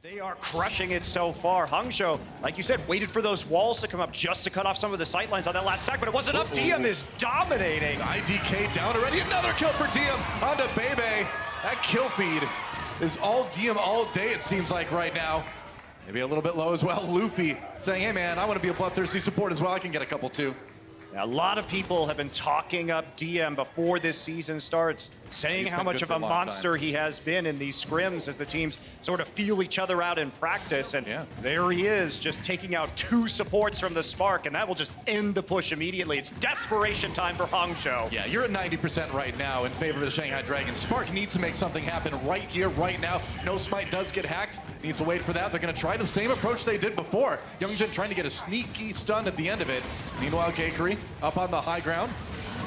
They are crushing it so far. Hangzhou, like you said, waited for those walls to come up just to cut off some of the sightlines on that last sec, but it wasn't enough. Diem is dominating. IDK down already. Another kill for Diem onto Bebe. That kill feed is all Diem all day, it seems like right now. Maybe a little bit low as well. Luffy saying, hey man, I want to be a bloodthirsty support as well. I can get a couple too. A lot of people have been talking up Diem before this season starts, saying how much of a monster he has been in these scrims as the teams sort of feel each other out in practice. And there he is, just taking out 2 supports from the Spark, and that will just end the push immediately. It's desperation time for Hangzhou. Yeah, you're at 90% right now in favor of the Shanghai Dragons. Spark needs to make something happen right here, right now. No Smite does get hacked. Needs to wait for that. They're going to try the same approach they did before. Youngjin trying to get a sneaky stun at the end of it. Meanwhile, Gakery up on the high ground.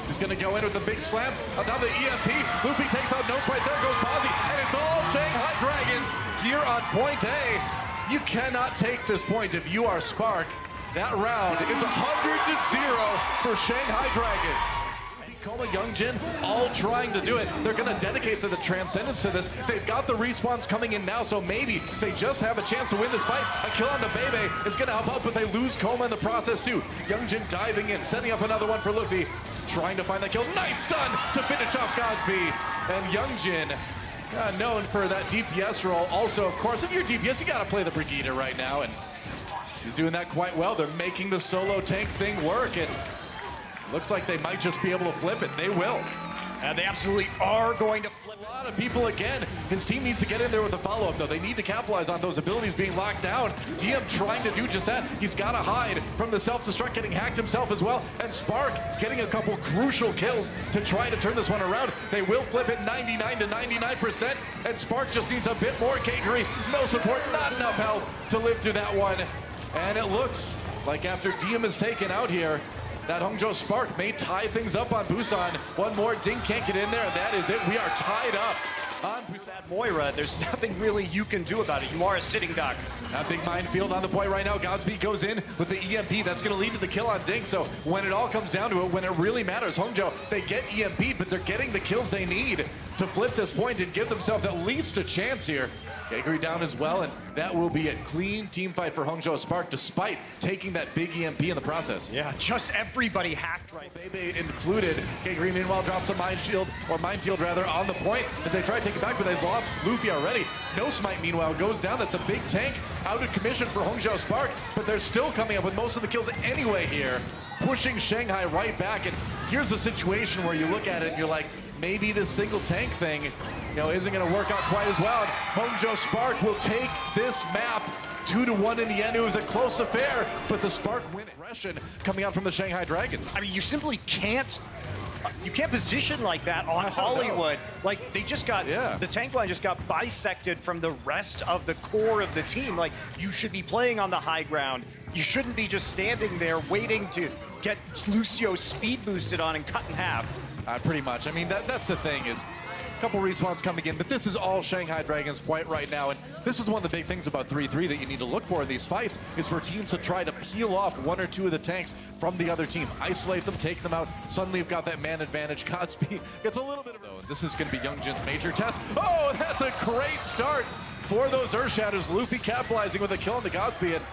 He's going to go in with a big slam. Now the EMP. Luffy takes out No Smite. There goes Bozzy. And it's all Shanghai Dragons here on point A. You cannot take this point if you are Spark. That round is 100-0 for Shanghai Dragons. Koma, Youngjin, all trying to do it. They're going to dedicate to the Transcendence to this. They've got the respawns coming in now, so maybe they just have a chance to win this fight. A kill on the Bebe is going to help out, but they lose Koma in the process too. Youngjin diving in, setting up another one for Luffy, trying to find that kill. Nice stun to finish off Godsby. And Youngjin, known for that DPS role. Also, of course, if you're DPS, you got to play the Brigitte right now, and he's doing that quite well. They're making the solo tank thing work, and looks like they might just be able to flip it. They will. And they absolutely are going to flip. A lot of people again. His team needs to get in there with a follow-up, though. They need to capitalize on those abilities being locked down. Diem trying to do just that. He's got to hide from the self-destruct, getting hacked himself as well. And Spark getting a couple crucial kills to try to turn this one around. They will flip it 99 to 99%. And Spark just needs a bit more cakery. No support, not enough health to live through that one. And it looks like after Diem is taken out here, that Hangzhou Spark may tie things up on Busan. One more ding can't get in there, and that is it. We are tied up on Busan. Moira, there's nothing really you can do about it. You are a sitting duck. That big minefield on the point right now. Godspeed goes in with the EMP. That's going to lead to the kill on Ding. So when it all comes down to it, when it really matters, Hangzhou, they get EMP'd, but they're getting the kills they need to flip this point and give themselves at least a chance here. Gakery down as well, and that will be a clean team fight for Hangzhou Spark, despite taking that big EMP in the process. Yeah, just everybody hacked right. Bebe included. Gakery meanwhile drops a minefield rather, on the point as they try to take it back, but they've lost Luffy already. No Smite meanwhile goes down. That's a big tank out of commission for Hangzhou Spark, but they're still coming up with most of the kills anyway here, pushing Shanghai right back. And here's a situation where you look at it and you're like, maybe this single tank thing, isn't going to work out quite as well. And Hangzhou Spark will take this map 2-1 in the end. It was a close affair, but the Spark win. Aggression coming out from the Shanghai Dragons. I mean, you simply can't. You can't position like that on Hollywood. Like, they just got, the tank line just got bisected from the rest of the core of the team. Like, you should be playing on the high ground. You shouldn't be just standing there waiting to get Lucio speed boosted on and cut in half. Pretty much. I mean, that's the thing is, a couple respawns coming in, but this is all Shanghai Dragons point right now, and this is one of the big things about 3-3 that you need to look for in these fights, is for teams to try to peel off 1 or 2 of the tanks from the other team, isolate them, take them out. Suddenly you've got that man advantage. Godspeed gets a little bit of though, and this is going to be Youngjin's major test. Oh, that's a great start for those Earth Shatters. Luffy capitalizing with a kill on the Godspeed, and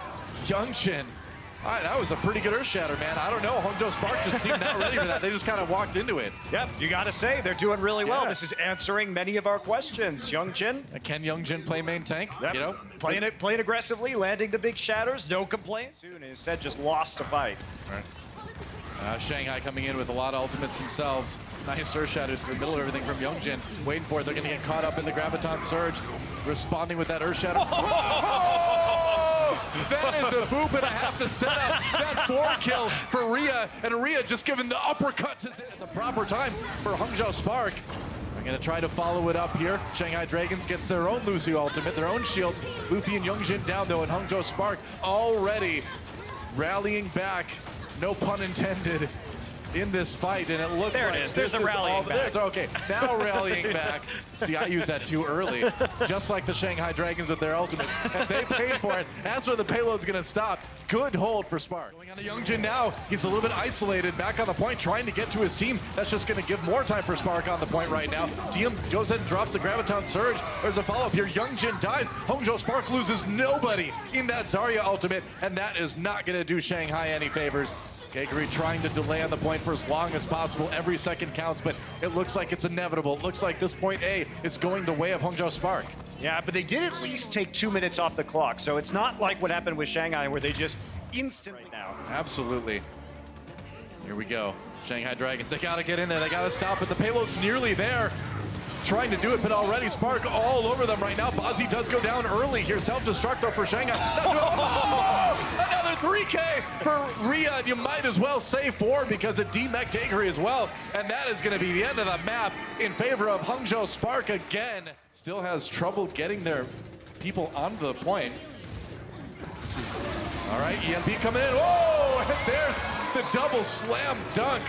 Youngjin. That was a pretty good Earth Shatter, man. I don't know. Hangzhou Spark just seemed not ready for that. They just kind of walked into it. Yep, you got to say, they're doing really well. This is answering many of our questions. Youngjin. Can Youngjin play main tank? Yep. Playing aggressively, landing the big shatters, no complaints. Soon, instead, just lost a fight. All right. Shanghai coming in with a lot of ultimates themselves. Nice Earth Shatter through the middle of everything from Youngjin. Waiting for it. They're going to get caught up in the Graviton Surge. Responding with that Earth Shatter. That is a boop and a half to set up that 4-kill for Rhea, and Rhea just giving the uppercut at the proper time for Hangzhou Spark. They're going to try to follow it up here. Shanghai Dragons gets their own Lucio ultimate, their own shields. Luffy and Youngjin down though, and Hangzhou Spark already rallying back, no pun intended, in this fight, and it looks there like it is. There's a rallying back. Okay, now rallying back. See, I used that too early, just like the Shanghai Dragons with their ultimate, and they paid for it. That's where the payload's going to stop. Good hold for Spark. Going on to Youngjin now. He's a little bit isolated, back on the point, trying to get to his team. That's just going to give more time for Spark on the point right now. DM goes ahead and drops the Graviton Surge. There's a follow-up here. Youngjin dies. Hangzhou Spark loses nobody in that Zarya ultimate, and that is not going to do Shanghai any favors. Geguri trying to delay on the point for as long as possible. Every second counts, but it looks like it's inevitable. It looks like this point A is going the way of Hangzhou Spark. Yeah, but they did at least take 2 minutes off the clock, so it's not like what happened with Shanghai where they just instantly now. Absolutely. Here we go. Shanghai Dragons, they gotta get in there. They gotta stop it. The payload's nearly there. Trying to do it, but already Spark all over them right now. Bazzi does go down early here. Self-destruct though for Shanghai. Oh, another 3K for Rhea. You might as well say 4 because it D-Mech Geguri as well. And that is going to be the end of the map in favor of Hangzhou Spark again. Still has trouble getting their people onto the point. This is, all right, EMP coming in. Whoa, and there's the double slam dunk.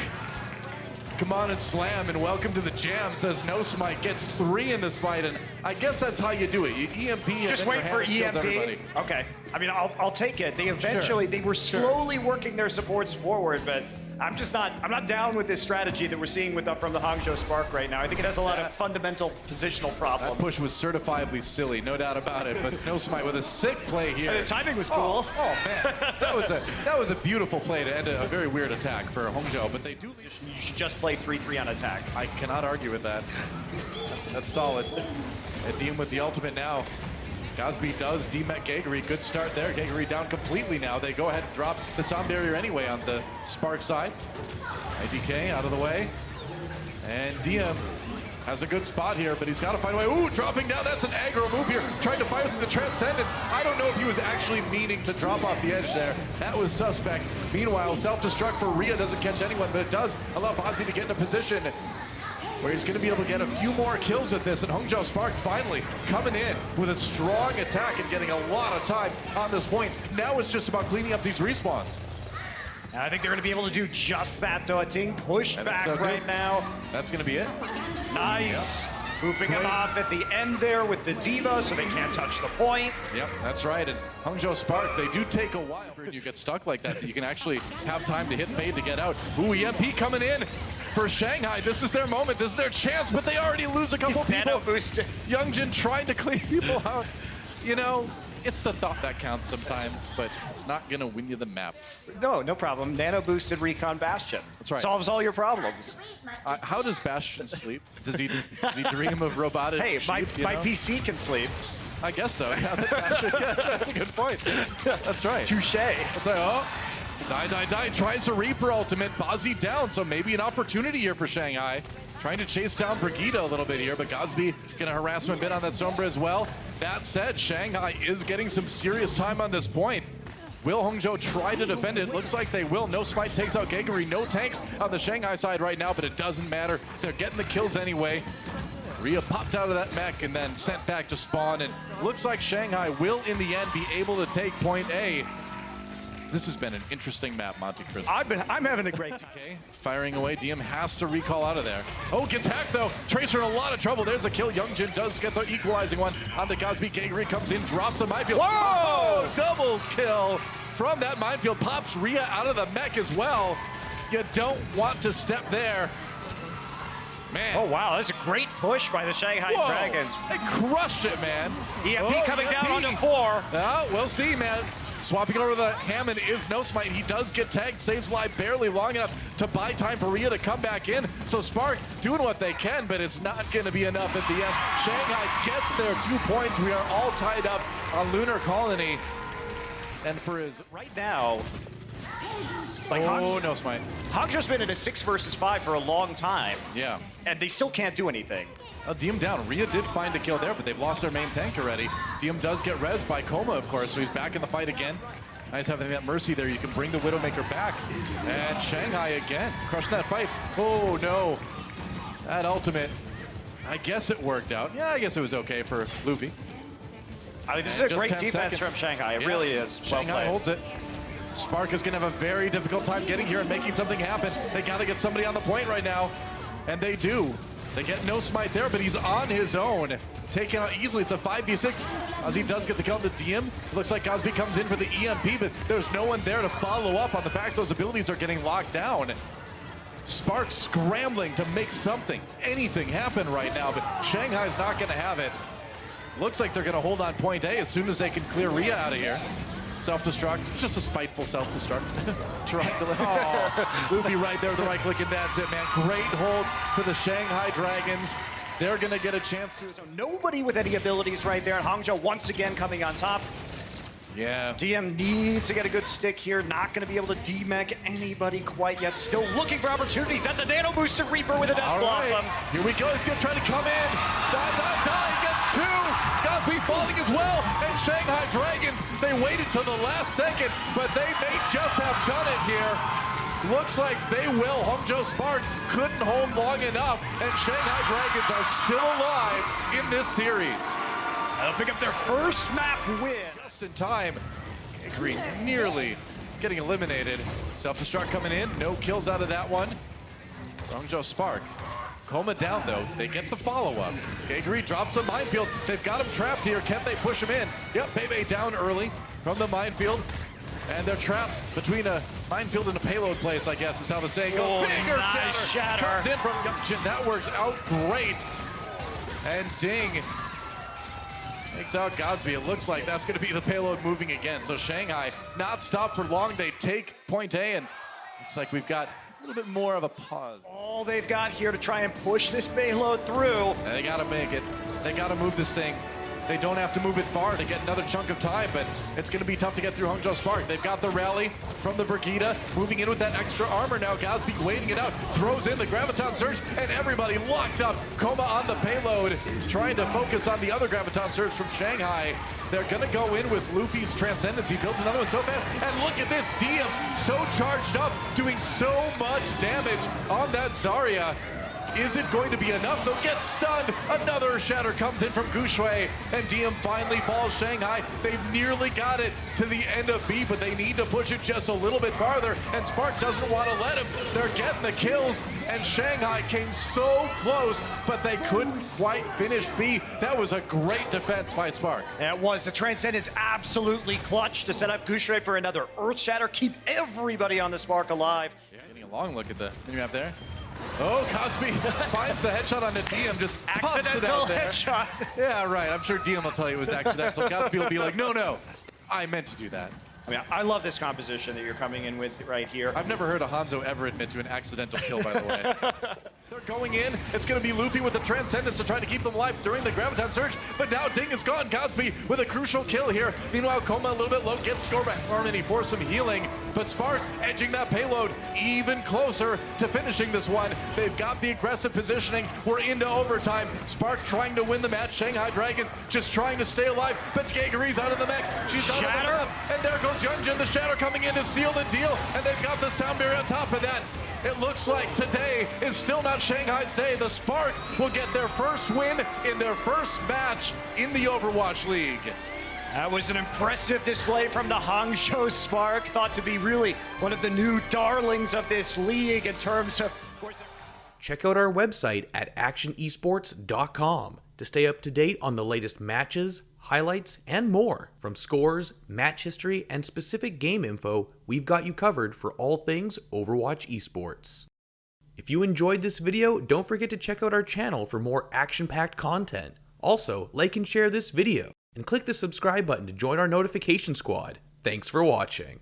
Come on and slam and welcome to the jam, says No Smite. Gets 3 in this fight, and I guess that's how you do it. You EMP and just wait for EMP. Okay, I mean, I'll take it. They eventually, they were slowly working their supports forward, but I'm not down with this strategy that we're seeing from the Hangzhou Spark right now. I think it has a lot of fundamental positional problems. That push was certifiably silly, no doubt about it, but No Smite with a sick play here. And the timing was cool. Oh man, that was a beautiful play to end a very weird attack for Hangzhou, but they do. You should just play 3-3 on attack. I cannot argue with that. That's solid. Edim with the ultimate now. Gosby does D-Mech Geguri. Good start there. Geguri down completely now. They go ahead and drop the sound barrier anyway on the Spark side. IDK out of the way. And DM has a good spot here, but he's got to find a way. Ooh, dropping down. That's an aggro move here. Trying to fight with the Transcendence. I don't know if he was actually meaning to drop off the edge there. That was suspect. Meanwhile, self-destruct for Rhea doesn't catch anyone, but it does allow Bazzi to get in a position where he's going to be able to get a few more kills with this, and Hangzhou Spark finally coming in with a strong attack and getting a lot of time on this point. Now it's just about cleaning up these respawns. And I think they're going to be able to do just that, though. Ting pushed back right now. That's going to be it. Nice. Yep. Hooping him off at the end there with the Diva, so they can't touch the point. Yep, that's right. And Hangzhou Spark, they do take a while. You get stuck like that, you can actually have time to hit fade to get out. Ooh, EMP coming in for Shanghai. This is their moment. This is their chance, but they already lose a couple people. Nano boosted. Youngjin trying to clean people out. You know, it's the thought that counts sometimes, but it's not going to win you the map. No problem. Nano boosted Recon Bastion. That's right. Solves all your problems. How does Bastion sleep? Does he dream of robotic sheep, my PC can sleep. I guess so. Yeah, that's a good point. That's right. Touche. It's like, oh, die. Tries a Reaper ultimate. Bazzi down, so maybe an opportunity here for Shanghai. Trying to chase down Brigitte a little bit here, but Godsby gonna harass him a bit on that Sombra as well. That said, Shanghai is getting some serious time on this point. Will Hangzhou try to defend it? Looks like they will. No Smite takes out Geguri. No tanks on the Shanghai side right now, but it doesn't matter. They're getting the kills anyway. Rhea popped out of that mech and then sent back to spawn, and looks like Shanghai will, in the end, be able to take point A. This has been an interesting map, Monte Cristo. I'm having a great time. Okay, firing away. DM has to recall out of there. Oh, gets hacked though. Tracer in a lot of trouble. There's a kill. Youngjin does get the equalizing one onto Gosby. Geguri comes in, drops a minefield. Whoa! Oh, double kill from that minefield. Pops Rhea out of the mech as well. You don't want to step there. Man. Oh, wow, that's a great push by the Shanghai Dragons. They crushed it, man. EMP coming down onto 4. We'll see, man. Swapping over the Hammond is No Smite. He does get tagged, saves life barely long enough to buy time for Rhea to come back in. So Spark doing what they can, but it's not going to be enough at the end. Shanghai gets their 2 points. We are all tied up on Lunar Colony. And for his right now, No Smite. Hangzhou's been in a 6 versus 5 for a long time. Yeah. And they still can't do anything. DM down. Rhea did find a kill there, but they've lost their main tank already. DM does get rezzed by Coma, of course, so he's back in the fight again. Nice having that Mercy there. You can bring the Widowmaker back. And Shanghai again, crushing that fight. Oh, no. That ultimate, I guess it worked out. Yeah, I guess it was okay for Luffy. I think this is a great defense from Shanghai. It really is. Shanghai holds it. Spark is going to have a very difficult time getting here and making something happen. They got to get somebody on the point right now, and they do. They get no smite there, but he's on his own. Taken out easily. It's a 5v6 as he does get the kill on the DM. It looks like Cosby comes in for the EMP, but there's no one there to follow up on the fact those abilities are getting locked down. Spark scrambling to make something, anything happen right now, but Shanghai's not going to have it. Looks like they're going to hold on point A as soon as they can clear Rhea out of here. Self-destruct, just a spiteful self-destruct. Oh, Luffy right there with the right click, and that's it, man. Great hold for the Shanghai Dragons. They're going to get a chance to. So nobody with any abilities right there. And Hangzhou once again coming on top. Yeah. DM needs to get a good stick here. Not going to be able to demech anybody quite yet. Still looking for opportunities. That's a nano boosted Reaper with a Death Blossom. Here we go. He's going to try to come in. Die. Gets two. Cosby falling as well. And Shanghai Dragons, they waited till the last second, but they may just have done it here. Looks like they will. Hangzhou Spark couldn't hold long enough, and Shanghai Dragons are still alive in this series. They'll pick up their first map win. Just in time. Green nearly getting eliminated. Self-destruct coming in. No kills out of that one. Hangzhou Spark. Coma down though. They get the follow-up. Green drops a minefield. They've got him trapped here. Can they push him in? Yep, Bebe down early from the minefield. And they're trapped between a minefield and a payload place, I guess is how the saying goes. Bigger nice shatter. Comes in from Yungjin. That works out great. And Ding takes out Godsby. It looks like that's going to be the payload moving again. So Shanghai not stopped for long. They take point A, and looks like we've got a little bit more of a pause. All they've got here to try and push this payload through. And they got to make it. They got to move this thing. They don't have to move it far to get another chunk of time, but it's going to be tough to get through Hangzhou Spark. They've got the rally from the Brigida, moving in with that extra armor now. Godsby waiting it out, throws in the Graviton Surge, and everybody locked up. Coma on the payload, trying to focus on the other Graviton Surge from Shanghai. They're going to go in with Luffy's Transcendence. He built another one so fast, and look at this, DM so charged up, doing so much damage on that Zarya. Is it going to be enough? They'll get stunned. Another shatter comes in from Gushui, and DM finally falls. Shanghai, they've nearly got it to the end of B, but they need to push it just a little bit farther, and Spark doesn't want to let him. They're getting the kills, and Shanghai came so close, but they couldn't quite finish B. That was a great defense by Spark. That was the Transcendence absolutely clutch to set up Gushui for another Earth Shatter, keep everybody on the Spark alive. Yeah, getting a long look at the minimap there. Oh, Cosby finds the headshot on the DM, just accidental it out headshot. Yeah, right. I'm sure DM will tell you it was accidental. Cosby will be like, no, I meant to do that. I mean, I love this composition that you're coming in with right here. I've never heard a Hanzo ever admit to an accidental kill, by the way. They're going in. It's going to be Luffy with the Transcendence to try to keep them alive during the Graviton Surge, but now Ding is gone. Cosby with a crucial kill here. Meanwhile, Coma a little bit low, gets score back Harmony for some healing, but Spark edging that payload even closer to finishing this one. They've got the aggressive positioning. We're into overtime. Spark trying to win the match. Shanghai Dragons just trying to stay alive, but Gegari's out of the mech. She's out of the map, and there goes Yungjin, the Shatter coming in to seal the deal, and they've got the sound barrier on top of that. It looks like today is still not Shanghai's day. The Spark will get their first win in their first match in the Overwatch League. That was an impressive display from the Hangzhou Spark, thought to be really one of the new darlings of this league in terms of course. Check out our website at actionesports.com to stay up to date on the latest matches, highlights, and more. From scores, match history, and specific game info, we've got you covered for all things Overwatch esports. If you enjoyed this video, don't forget to check out our channel for more action-packed content. Also, like and share this video, and click the subscribe button to join our notification squad. Thanks for watching.